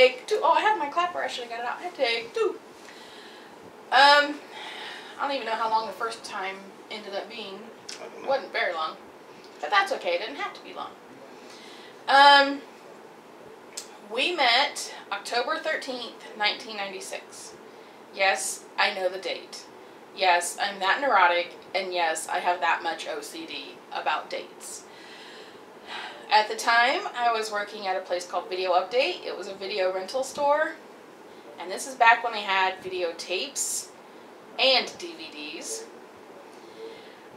take two. Oh, I have my clapper. I should have got it out. I take two. I don't even know how long the first time ended up being. It wasn't very long. But that's okay. It didn't have to be long. We met October 13th, 1996. Yes, I know the date. Yes, I'm that neurotic. And yes, I have that much OCD about dates. At the time, I was working at a place called Video Update. It was a video rental store. And this is back when they had videotapes and DVDs.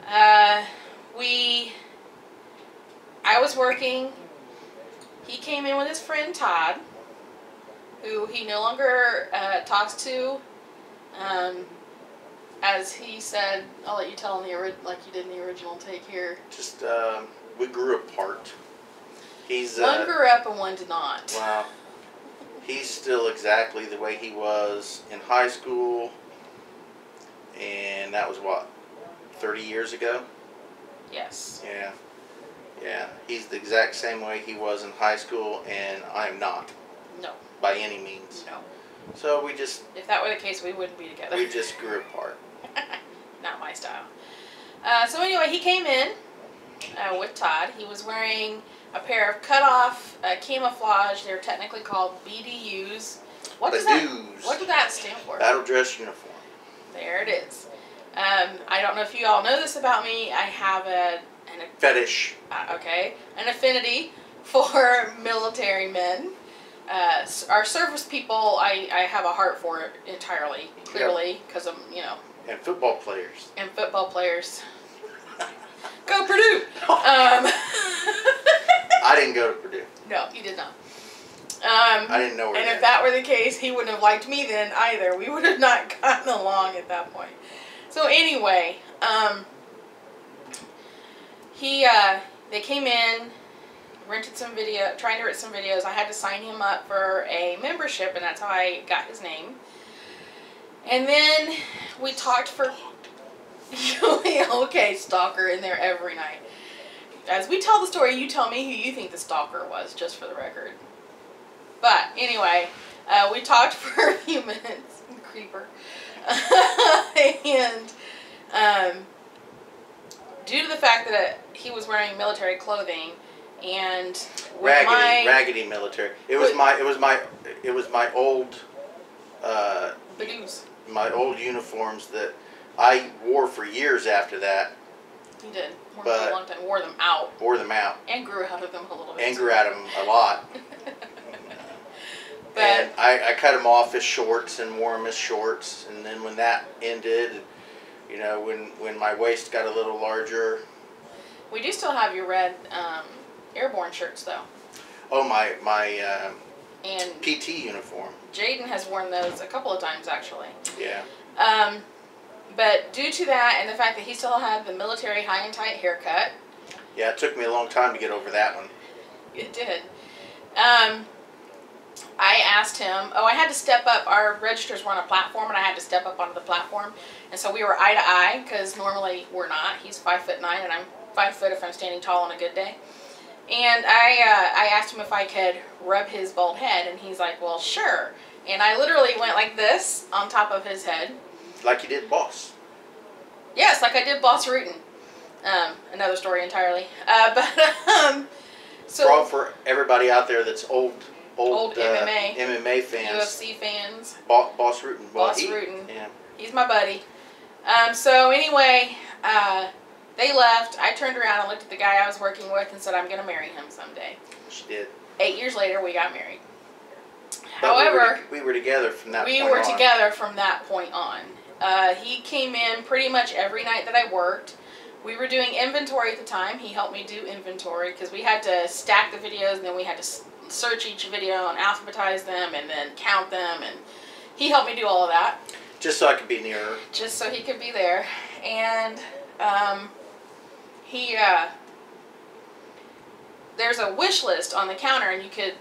I was working. He came in with his friend Todd, who he no longer talks to. As he said, I'll let you tell in like you did in the original take here. Just, we grew apart. One grew up and one did not. Wow. He's still exactly the way he was in high school. And that was what, 30 years ago? Yes. Yeah. Yeah. He's the exact same way he was in high school, and I am not. No. By any means. No. So we just... If that were the case, we wouldn't be together. We just grew apart. Not my style. So anyway, he came in with Todd. He was wearing a pair of cut-off camouflage. They're technically called BDUs. What does that stand for? Battle dress uniform. There it is. I don't know if you all know this about me. I have an fetish. Okay, an affinity for military men. Our service people, I have a heart for it entirely, clearly, because of, you know. And football players. And football players. Go Purdue! I didn't go to Purdue. No, you did not. I didn't know where. And if that were the case, he wouldn't have liked me then either. We would have not gotten along at that point. So anyway, they came in, rented some video, trying to rent some videos. I had to sign him up for a membership, and that's how I got his name. And then we talked for... Okay, stalker in there every night. As we tell the story, you tell me who you think the stalker was, just for the record. But anyway, we talked for a few minutes. Creeper. And due to the fact that he was wearing military clothing and raggedy military, it was my old Badoos. My old uniforms that I wore for years after that. You did. Wore them for a long time. Wore them out. Wore them out. And grew out of them a little bit. And grew out of them a lot. But and I cut them off as shorts and wore them as shorts. And then when that ended, you know, when my waist got a little larger. We do still have your red airborne shirts, though. Oh, my and PT uniform. Jaden has worn those a couple of times, actually. Yeah. But due to that and the fact that he still had the military high and tight haircut. Yeah, it took me a long time to get over that one. It did. I asked him, I had to step up. Our registers were on a platform, and I had to step up onto the platform. And so we were eye to eye, because normally we're not. He's 5'9", and I'm 5 foot if I'm standing tall on a good day. And I asked him if I could rub his bald head, and he's like, well, sure. And I literally went like this on top of his head. Like you did Boss. Yes, like I did Boss Rutan. Another story entirely. So for everybody out there that's old MMA fans. UFC fans. Boss Rutan. Boss Rutan. Yeah. He's my buddy. So anyway, they left. I turned around and looked at the guy I was working with and said, I'm going to marry him someday. She did. 8 years later, we got married. But however, we were together from that point on. We were together from that point on. He came in pretty much every night that I worked. We were doing inventory at the time. He helped me do inventory because we had to stack the videos, and then we had to search each video and alphabetize them and then count them, and he helped me do all of that. Just so I could be near her. Just so he could be there. And there's a wish list on the counter, and you could,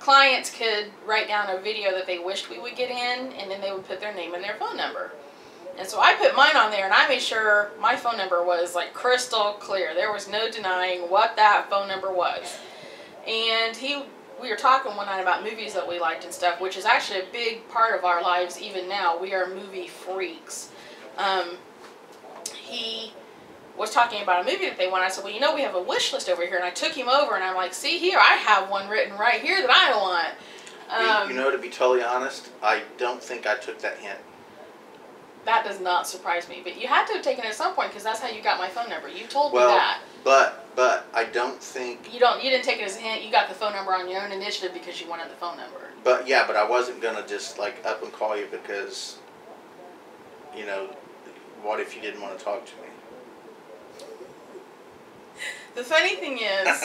clients could write down a video that they wished we would get in, and then they would put their name and their phone number. And so I put mine on there, and I made sure my phone number was like crystal clear. There was no denying what that phone number was. And he we were talking one night about movies that we liked and stuff, which is actually a big part of our lives even now. We are movie freaks. He was talking about a movie that they want. I said, well, you know, we have a wish list over here. And I took him over and I'm like, see here, I have one written right here that I want. You know, to be totally honest, I don't think I took that hint. That does not surprise me. But you had to have taken it at some point because that's how you got my phone number. You told me that. But I don't think... You didn't take it as a hint. You got the phone number on your own initiative because you wanted the phone number. But yeah, but I wasn't going to just like up and call you because, you know, what if you didn't want to talk to me? The funny thing is,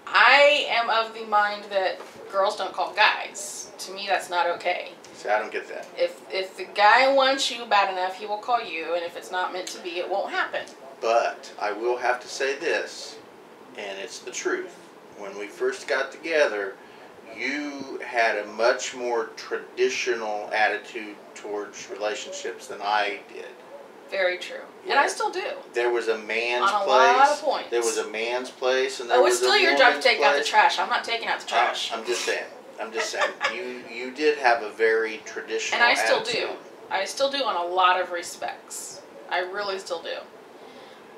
I am of the mind that girls don't call guys. To me, that's not okay. See, I don't get that. If the guy wants you bad enough, he will call you, and if it's not meant to be, it won't happen. But I will have to say this, and it's the truth. When we first got together, you had a much more traditional attitude towards relationships than I did. Very true. Yeah. And I still do. There was a man's on a place. lot of points. There was a man's place, and there was it's still a your job to woman's take out the place. trash. I'm not taking out the trash. I'm just saying. You did have a very traditional And I still attitude. do. I still do on a lot of respects. I really still do.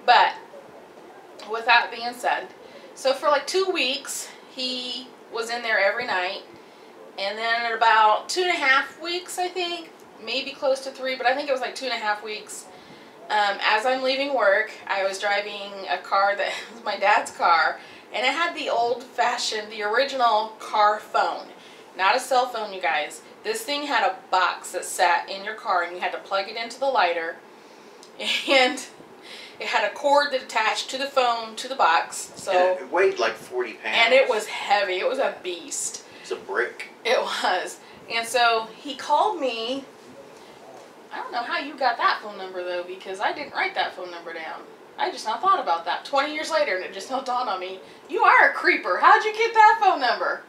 But, with that being said, so for like 2 weeks, he was in there every night. And then at about 2.5 weeks, I think, maybe close to 3, but I think it was like 2.5 weeks, as I'm leaving work, I was driving a car that was my dad's car, and it had the old-fashioned, the original car phone. Not a cell phone, you guys. This thing had a box that sat in your car, and you had to plug it into the lighter, and it had a cord that attached to the phone to the box. So And it weighed like 40 pounds. And it was heavy. It was a beast. It's a brick. It was. And so he called me. I don't know how you got that phone number, though, because I didn't write that phone number down. I just now thought about that 20 years later, and it just now dawned on me. You are a creeper. How'd you get that phone number?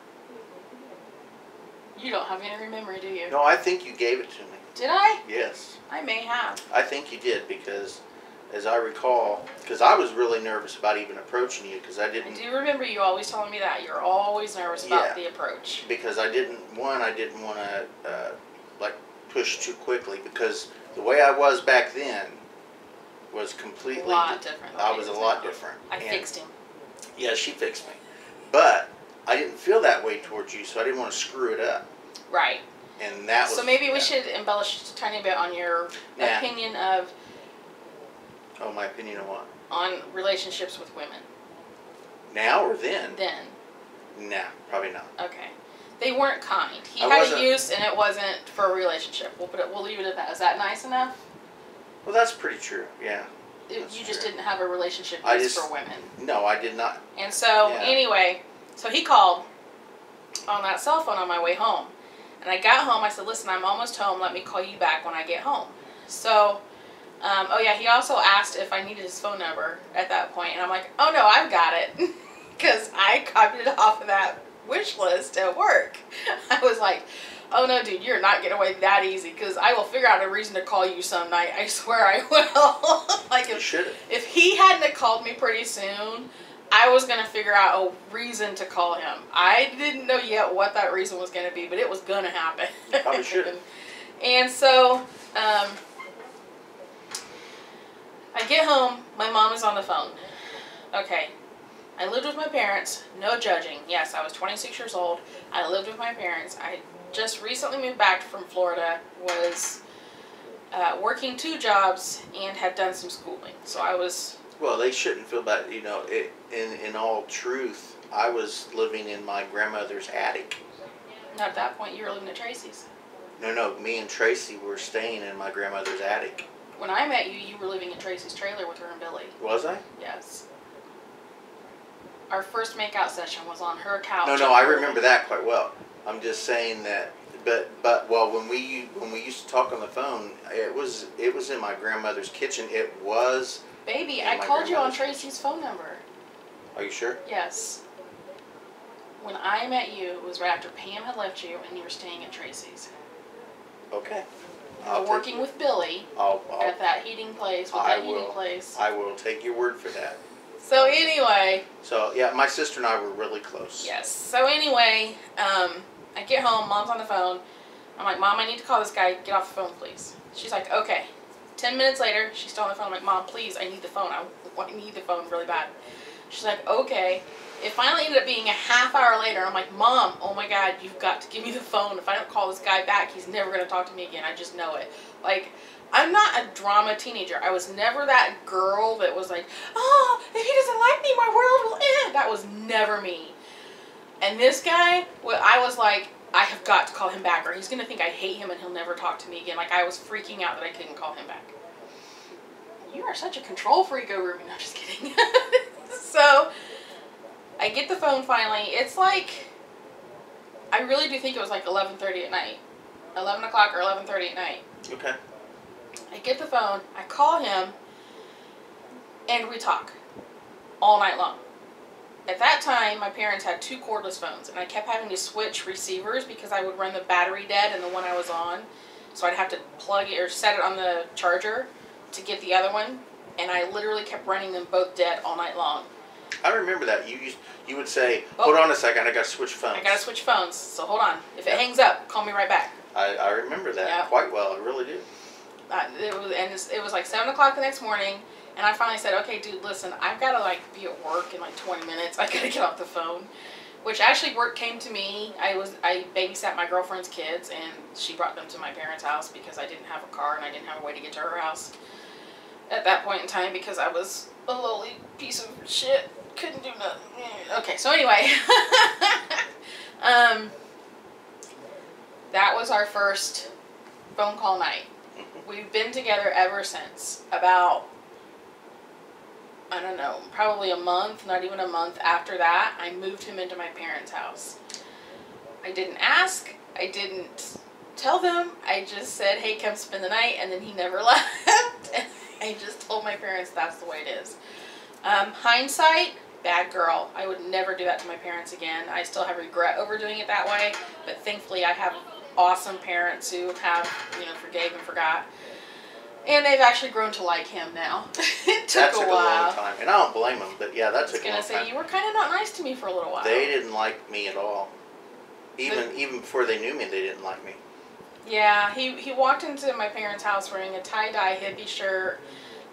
You don't have any memory, do you? No, I think you gave it to me. Did I? Yes. I may have. I think you did because, as I recall, because I was really nervous about even approaching you because I didn't... I do remember you always telling me that. You're always nervous about the approach. Because I didn't want to, like, push too quickly because the way I was back then was completely... A lot different. I was a lot different. I fixed him. Yeah, she fixed me. But I didn't feel that way towards you, so I didn't want to screw it up. Right. And that was... So maybe we should embellish just a tiny bit on your opinion of... Oh, my opinion of what? On relationships with women. Now or then? Then. Nah, probably not. Okay. They weren't kind. He had a use, and it wasn't for a relationship. We'll leave it at that. Is that nice enough? Well, that's pretty true, yeah. You just didn't have a relationship use for women. No, I did not. And so, anyway, so he called on that cell phone on my way home. And I got home, I said, listen, I'm almost home, let me call you back when I get home. So, he also asked if I needed his phone number at that point. And I'm like, oh no, I've got it. Because I copied it off of that wish list at work. I was like, oh no, dude, you're not getting away that easy. Because I will figure out a reason to call you some night. I swear I will. Like if he hadn't have called me pretty soon, I was going to figure out a reason to call him. I didn't know yet what that reason was going to be, but it was going to happen. You probably should. And so, I get home, my mom is on the phone. Okay, I lived with my parents, no judging. Yes, I was 26 years old. I lived with my parents. I just recently moved back from Florida, was working 2 jobs, and had done some schooling. So I was... Well, they shouldn't feel bad. You know, in all truth, I was living in my grandmother's attic. Not at that point, you were living at Tracy's. No, me and Tracy were staying in my grandmother's attic. When I met you, you were living in Tracy's trailer with her and Billy. Was I? Yes. Our first makeout session was on her couch. No, I remember that quite well. I'm just saying that, but when we used to talk on the phone, it was in my grandmother's kitchen. It was. Baby, I called you on Tracy's phone number. Are you sure? Yes. When I met you, it was right after Pam had left you, and you were staying at Tracy's. Okay. You were working with Billy at that heating place. I will take your word for that. So anyway. So yeah, my sister and I were really close. Yes. So anyway, I get home. Mom's on the phone. I'm like, Mom, I need to call this guy. Get off the phone, please. She's like, okay. 10 minutes later, she's still on the phone. I'm like, Mom, please, I need the phone. I need the phone really bad. She's like, okay. It finally ended up being a half hour later. I'm like, Mom, oh my God, you've got to give me the phone. If I don't call this guy back, he's never going to talk to me again. I just know it. Like, I'm not a drama teenager. I was never that girl that was like, oh, if he doesn't like me, my world will end. That was never me. And this guy, well, I was like, I have got to call him back or he's going to think I hate him and he'll never talk to me again. Like, I was freaking out that I couldn't call him back. You are such a control freak, Ruby. No, I'm just kidding. So, I get the phone finally. It's like, I really do think it was like 11:30 at night. 11 o'clock or 11:30 at night. Okay. I get the phone, I call him, and we talk all night long. At that time, my parents had 2 cordless phones, and I kept having to switch receivers because I would run the battery dead and the one I was on. So I'd have to plug it or set it on the charger to get the other one, and I literally kept running them both dead all night long. I remember that. You would say, hold on a second, I got to switch phones. I got to switch phones, so hold on. If it hangs up, call me right back. I remember that quite well. I really do. It was like 7 o'clock the next morning, and I finally said, okay, dude, listen, I've got to like be at work in like 20 minutes. I got to get off the phone. Which actually work came to me. I babysat my girlfriend's kids, and she brought them to my parents' house because I didn't have a car and I didn't have a way to get to her house at that point in time because I was a lowly piece of shit. Couldn't do nothing. Okay, so anyway. That was our first phone call night. We've been together ever since. About, I don't know, probably a month, not even a month after that, I moved him into my parents' house. I didn't ask. I didn't tell them. I just said, hey, come spend the night, and then he never left. And I just told my parents that's the way it is. Hindsight, bad girl. I would never do that to my parents again. I still have regret over doing it that way, but thankfully I have awesome parents who have, forgave and forgot. And they've actually grown to like him now. It took a while. A long time. And I don't blame them, but yeah, that took a long time. I was going to say, you were kind of not nice to me for a little while. They didn't like me at all. Even before they knew me, they didn't like me. Yeah, he walked into my parents' house wearing a tie-dye hippie shirt,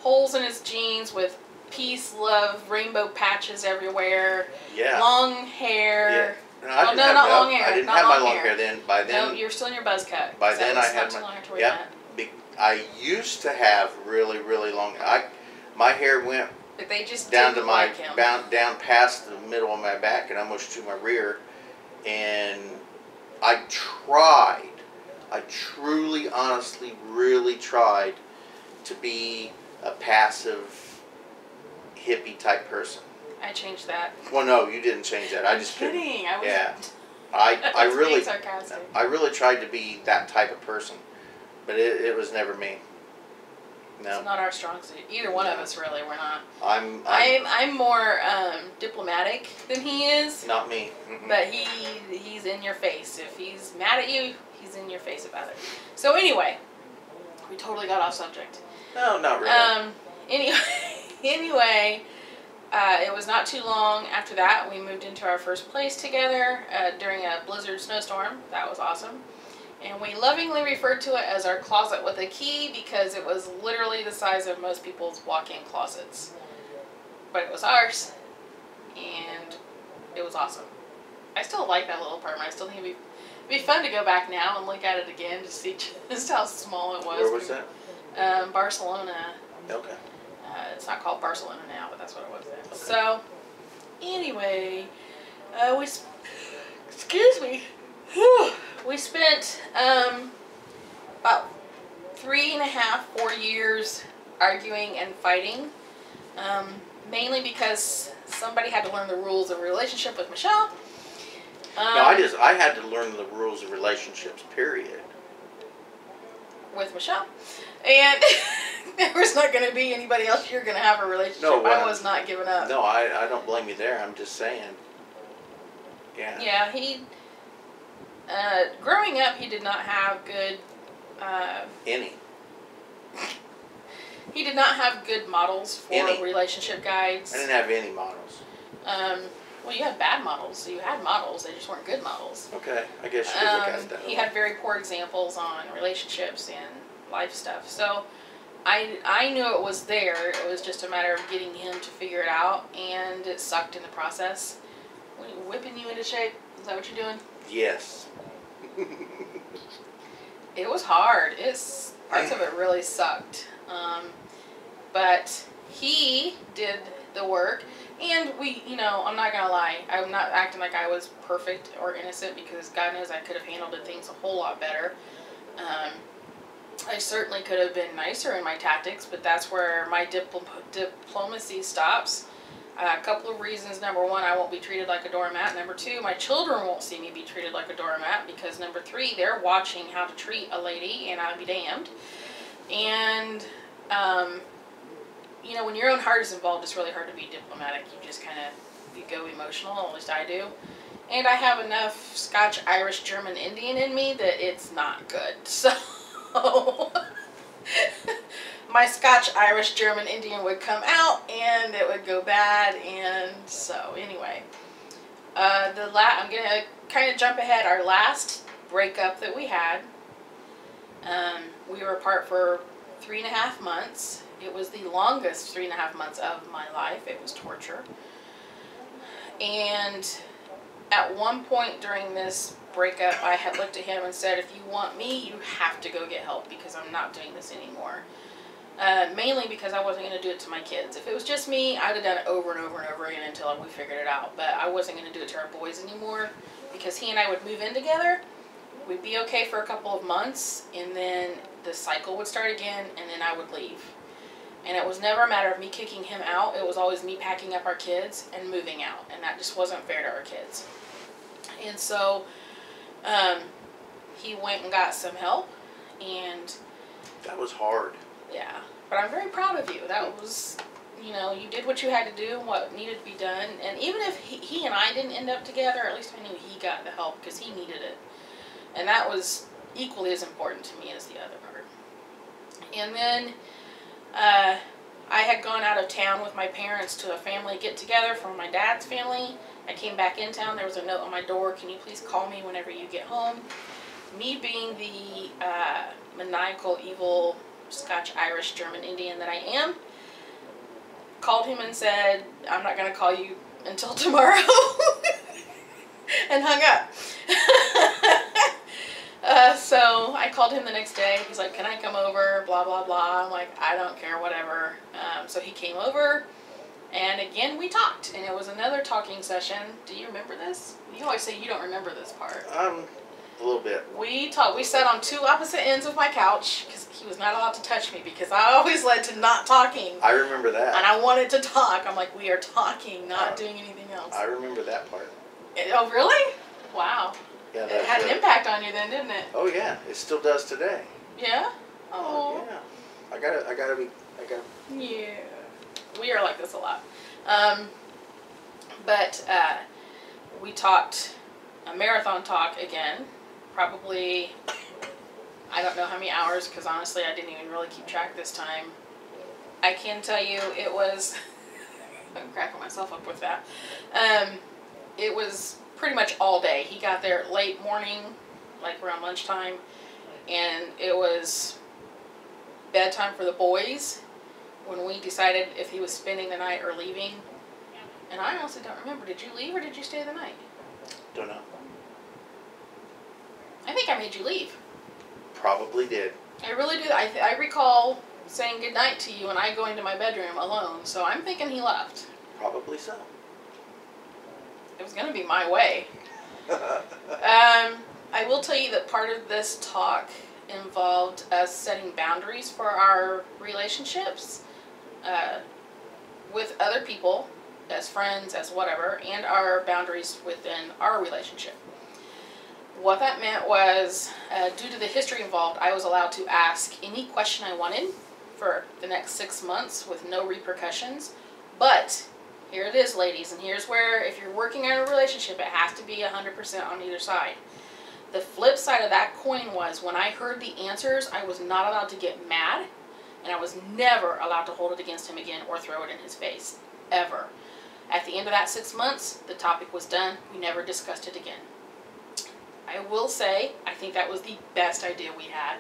holes in his jeans with peace, love, rainbow patches everywhere, long hair. Yeah. No, not long hair. I didn't have my long hair then. By then, no, you're still in your buzz cut. By then, I had my. I used to have really, really long. My hair went. But they just down to my down past the middle of my back and almost to my rear, and I tried. I truly, honestly, really tried to be a passive hippie type person. I changed that. Well, no, you didn't change that. I just kidding. I was. Yeah, I was really, being sarcastic. I really tried to be that type of person, but it was never me. No. It's not our strong suit. Either one of us, really. We're not. I'm more diplomatic than he is. Not me. But he's in your face. If he's mad at you, he's in your face about it. So anyway, we totally got off subject. No, not really. Anyway, it was not too long after that we moved into our first place together during a blizzard snowstorm. That was awesome. And we lovingly referred to it as our closet with a key because it was literally the size of most people's walk-in closets. But it was ours, and it was awesome. I still like that little apartment. I still think it'd be fun to go back now and look at it again to see just how small it was. Where was that? Barcelona. Okay. It's not called Barcelona now, but that's what it was then. Okay. So, anyway, excuse me. We spent about 3.5, 4 years arguing and fighting, mainly because somebody had to learn the rules of a relationship with Michelle. No, I had to learn the rules of relationships, period. With Michelle. And there was not going to be anybody else you're going to have a relationship. No, I was not giving up. No, I don't blame you there. I'm just saying. Yeah. Yeah, he... growing up, he did not have good... Any. He did not have good models for relationship guides. I didn't have any models. Well, you had bad models. So you had models. They just weren't good models. Okay, I guess you could look at it that way. He had very poor examples on relationships and life stuff. So I knew it was there. It was just a matter of getting him to figure it out, and it sucked in the process. Whipping you into shape? Is that what you're doing? Yes. It was hard. Parts of it really sucked. But he did the work, and I'm not gonna lie. I'm not acting like I was perfect or innocent, because God knows I could have handled things a whole lot better. I certainly could have been nicer in my tactics, but that's where my diplomacy stops. A couple of reasons. Number one, I won't be treated like a doormat. Number two, my children won't see me be treated like a doormat, because number three, they're watching how to treat a lady, and I'll be damned. And, when your own heart is involved, it's really hard to be diplomatic. You just you go emotional, at least I do. And I have enough Scotch, Irish, German, Indian in me that it's not good. So my Scotch, Irish, German, Indian would come out, and it would go bad. And so anyway, I'm gonna kind of jump ahead. Our last breakup that we had, we were apart for 3.5 months. It was the longest 3.5 months of my life. It was torture. And at one point during this breakup, I had looked at him and said, if you want me, you have to go get help, because I'm not doing this anymore. Mainly because I wasn't going to do it to my kids. If it was just me, I'd have done it over and over and over again until we figured it out. But I wasn't going to do it to our boys anymore, because he and I would move in together. We'd be okay for a couple of months, and then the cycle would start again, and then I would leave. And it was never a matter of me kicking him out. It was always me packing up our kids and moving out. And that just wasn't fair to our kids. And so he went and got some help. And that was hard. Yeah. But I'm very proud of you. That was, you did what you had to do, what needed to be done. And even if he and I didn't end up together, at least I knew he got the help, because he needed it. And that was equally as important to me as the other part. And then I had gone out of town with my parents to a family get-together from my dad's family. I came back in town. There was a note on my door, can you please call me whenever you get home? Me being the maniacal, evil, Scotch, Irish, German, Indian that I am, called him and said, I'm not going to call you until tomorrow. And hung up. So I called him the next day. He's like, can I come over? Blah, blah, blah. I'm like, I don't care, whatever. So he came over, and again we talked, and it was another talking session. Do you remember this? You always say you don't remember this part. A little bit. We talked. We sat on two opposite ends of my couch, because he was not allowed to touch me, because I always led to not talking. I remember that. And I wanted to talk. I'm like, we are talking, not doing anything else. I remember that part. Oh, really? Wow. Yeah, it had an impact on you then, didn't it? Oh yeah, it still does today. Yeah? Oh. Yeah. I gotta. Yeah. We are like this a lot. But we talked a marathon talk again. Probably, I don't know how many hours, because honestly I didn't even really keep track this time. I can tell you it was, I'm cracking myself up with that. It was pretty much all day. He got there late morning, like around lunchtime, and it was bedtime for the boys when we decided if he was spending the night or leaving. And I honestly don't remember. Did you leave or did you stay the night? Don't know. I think I made you leave. Probably did. I really do. I recall saying goodnight to you and I going to my bedroom alone, so I'm thinking he left. Probably so. It was going to be my way. I will tell you that part of this talk involved us setting boundaries for our relationships with other people, as friends, as whatever, and our boundaries within our relationship. What that meant was, due to the history involved, I was allowed to ask any question I wanted for the next 6 months with no repercussions. But here it is, ladies, and here's where, if you're working on a relationship, it has to be 100% on either side. The flip side of that coin was, when I heard the answers, I was not allowed to get mad, And I was never allowed to hold it against him again or throw it in his face. Ever. At the end of that 6 months, the topic was done. We never discussed it again. I will say, I think that was the best idea we had.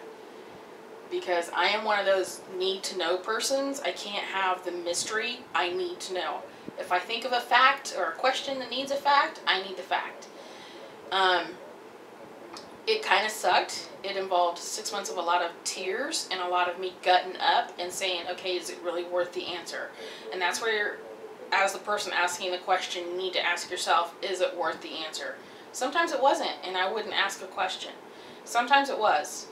Because I am one of those need-to-know persons. I can't have the mystery. I need to know. If I think of a fact or a question that needs a fact, I need the fact. It kind of sucked. It involved 6 months of a lot of tears and a lot of me gutting up and saying, okay, is it really worth the answer? And that's where you're, as the person asking the question, you need to ask yourself, is it worth the answer? Sometimes it wasn't, and I wouldn't ask a question. Sometimes it was.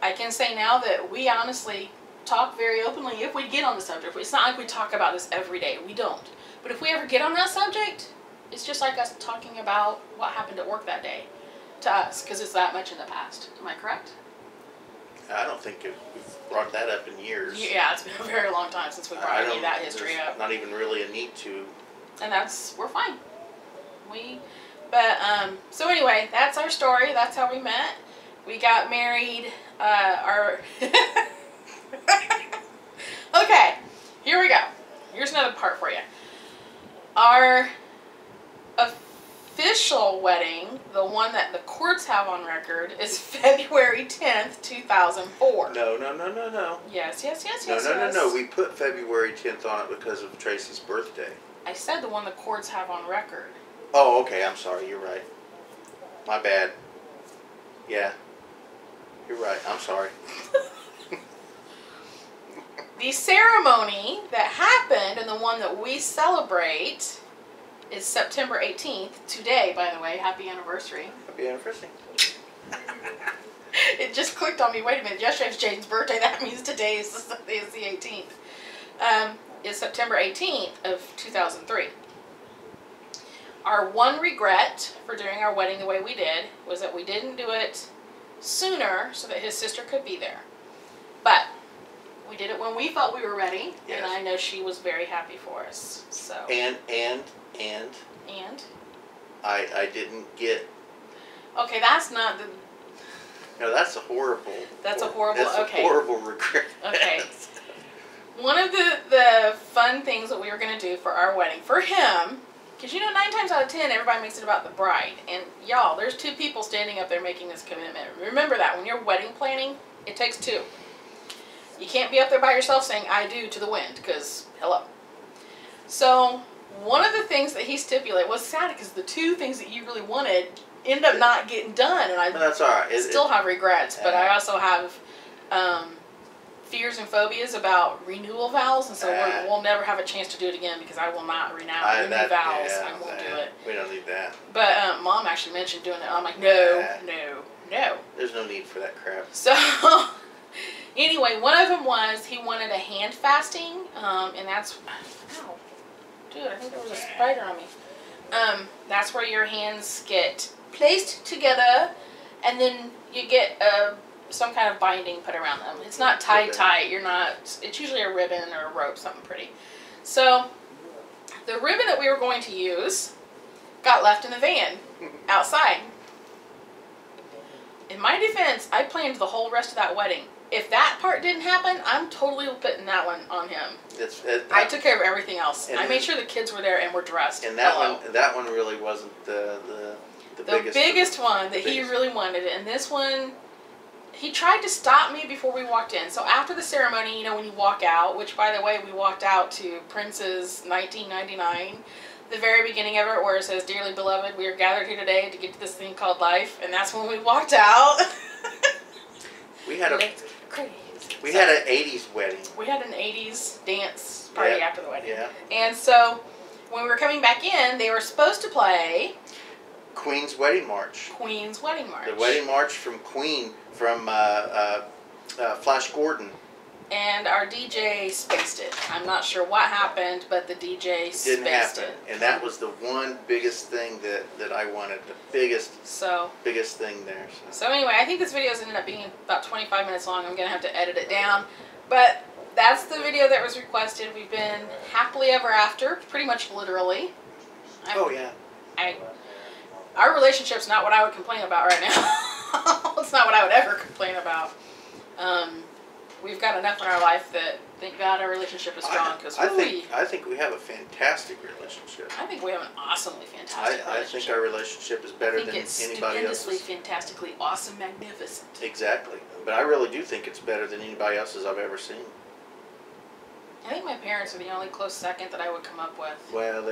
I can say now that we honestly talk very openly if we get on the subject. It's not like we talk about this every day. We don't. But if we ever get on that subject, it's just like us talking about what happened at work that day to us, because it's that much in the past. Am I correct? I don't think we've brought that up in years. Yeah, it's been a very long time since we brought any of that history up. Not even really a need to. And we're fine. So anyway, that's our story. That's how we met. We got married, okay, here we go. Here's another part for you. Our official wedding, the one that the courts have on record, is February 10th, 2004. No. Yes. No. We put February 10th on it because of Tracy's birthday. I said the one the courts have on record. Oh, okay, I'm sorry, you're right. My bad. Yeah. You're right. I'm sorry. The ceremony that happened and the one that we celebrate is September 18th. Today, by the way. Happy anniversary. Happy anniversary. It just clicked on me. Wait a minute. Yesterday's Jane's birthday. That means today is the 18th. Is September 18th of 2003. Our one regret for doing our wedding the way we did was that we didn't do it sooner so that his sister could be there. But we did it when we felt we were ready, yes. And I know she was very happy for us. So and I didn't get. Okay, that's not the. No, that's a horrible. That's a horrible. That's okay. A horrible regret. Okay. One of the fun things that we were going to do for our wedding for him. Because, 9 times out of 10, everybody makes it about the bride. And, y'all, there's 2 people standing up there making this commitment. Remember that. When you're wedding planning, it takes 2. You can't be up there by yourself saying, I do, to the wind. Because, hello. So, one of the things that he stipulated was sad because the 2 things that you really wanted ended up not getting done. And I that's all right. still have regrets. But I also have fears and phobias about renewal vows, and so we'll never have a chance to do it again because I will not renew vows. Yeah, I won't do it. We don't need that. But Mom actually mentioned doing it. I'm like, no. There's no need for that crap. So anyway, one of them was he wanted a hand fasting, and that's ow, dude, I think there was a spider on me. That's where your hands get placed together, and then you get some kind of binding put around them. It's not tied tight. It's usually a ribbon or a rope, something pretty. So the ribbon that we were going to use got left in the van outside. In my defense, I planned the whole rest of that wedding. If that part didn't happen, I'm totally putting that one on him. I took care of everything else. I made sure the kids were there and were dressed. And that one really wasn't the biggest one that he really wanted. And this one, he tried to stop me before we walked in. So after the ceremony, when you walk out, which by the way, we walked out to Prince's 1999, the very beginning of it where it says, "Dearly beloved, we are gathered here today to get to this thing called life." And that's when we walked out. We had an 80s wedding. We had an 80s dance party after the wedding. Yeah. And so when we were coming back in, they were supposed to play Queen's Wedding March. Queen's Wedding March. The wedding march from Queen, from Flash Gordon. And our DJ spaced it. I'm not sure what happened, but the DJ spaced it. Didn't happen. And that was the one biggest thing that I wanted. The biggest thing there. So anyway, I think this video's ended up being about 25 minutes long. I'm going to have to edit it down. But that's the video that was requested. We've been happily ever after, pretty much literally. Our relationship's not what I would complain about right now. It's not what I would ever complain about. we've got enough in our life that thank God our relationship is strong. Because I think we have a fantastic relationship. I think we have an awesomely fantastic relationship. I think our relationship is better than anybody else's. Stupendously, fantastically, awesome, magnificent. Exactly. But I really do think it's better than anybody else's I've ever seen. I think my parents are the only close second that I would come up with. Well,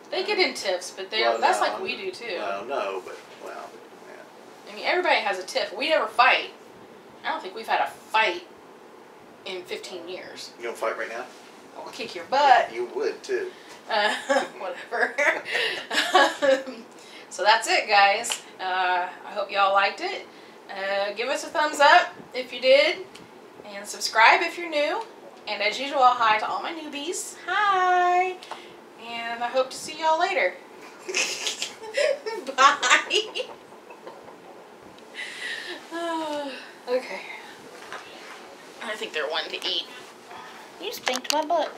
they get in tiffs, but that's like we do too. Well, no, but yeah. I mean, everybody has a tiff. We never fight. I don't think we've had a fight in 15 years. You don't fight right now? I'll kick your butt. You would too. Whatever. So that's it, guys. I hope y'all liked it. Give us a thumbs up if you did, and subscribe if you're new. And as usual, hi to all my newbies. Hi. And I hope to see y'all later. Bye. Okay. I think they're wanting to eat. You spanked my butt.